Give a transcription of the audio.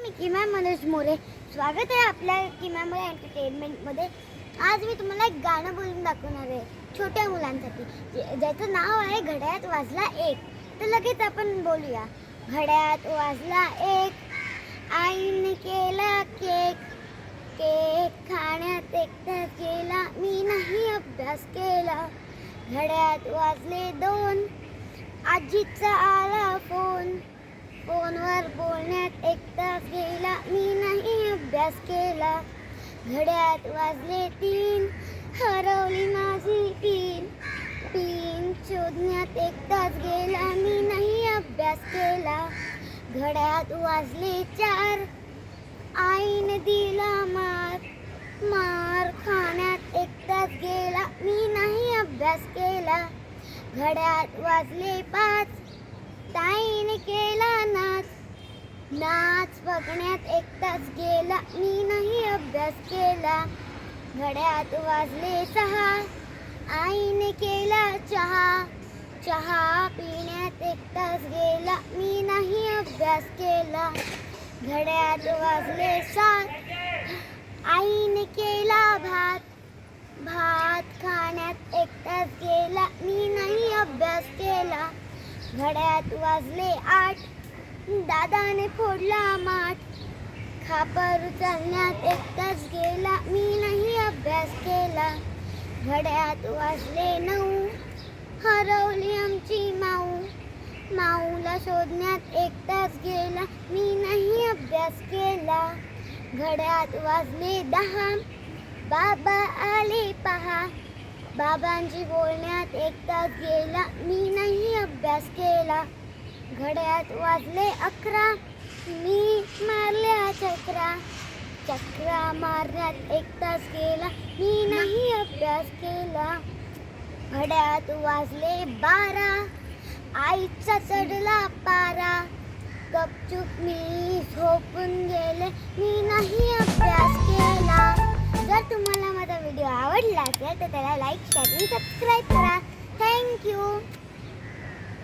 मी किमा मनोज मोरे. स्वागत आहे आपल्या किमा मोरे एंटरटेनमेंटमध्ये. आज मी तुम्हाला एक गाणं बोलून दाखवणार आहे छोट्या मुलांसाठी, ज्याचं नाव आहे घड्याळात वाजला एक. तर लगेच आपण बोलूया. घड्याळात वाजला एक, आईने केला केक. केक खाण्यात एकटाच गेला, मी नाही अभ्यास केला. घड्याळात वाजले दोन, आजीचा आला फोन. फोनवर बोलण्यात एक तास गेला, मी नाही अभ्यास केला. घड्याळात वाजले तीन, हरवली माझी पिन. पिन शोधण्यात एक तास गेला, मी नाही अभ्यास केला. घड्याळात वाजले चार, आईने दिला मार. मार खाण्यात एक तास गेला, मी नाही अभ्यास केला. घड्याळात वाजले पाच, ताईने केला नाच. नाच बघण्यात एक तास गेला, मी नाही अभ्यास केला. घड्याळात वाजले सहा, आईने केला चहा. चहा पिण्यात एक तास गेला, मी नाही अभ्यास केला. घड्याळात वाजले सात, आईने केला भात. भात खाण्यात एक तास गेला, मी नाही अभ्यास केला. घड्याळात वाजले आठ, दादाने फोडला माठ. खापर उचलण्यात एक तास गेला, मी नाही अभ्यास केला. घड्याळात वाजले नऊ, हरवली आमची माऊ. माऊला शोधण्यात एक तास गेला, मी नाही अभ्यास केला. घड्याळात वाजले दहा, बाबा आले पहा. बाबांची बोलण्यात एक तास गेला, मी नाही अभ्यास केला. घड्याळात वाजले अकरा, मी मारल्या चक्रा. चक्रा मारण्यात एक तास गेला, मी नाही अभ्यास केला. घड्याळात वाजले बारा, आईचा चढला पारा. गपचूप मी झोपून गेले, मी नाही अभ्यास केला. जर तुम्हाला माझा व्हिडिओ आवडला असेल तर त्याला लाईक, शेअर आणि सबस्क्राईब करा. थँक्यू.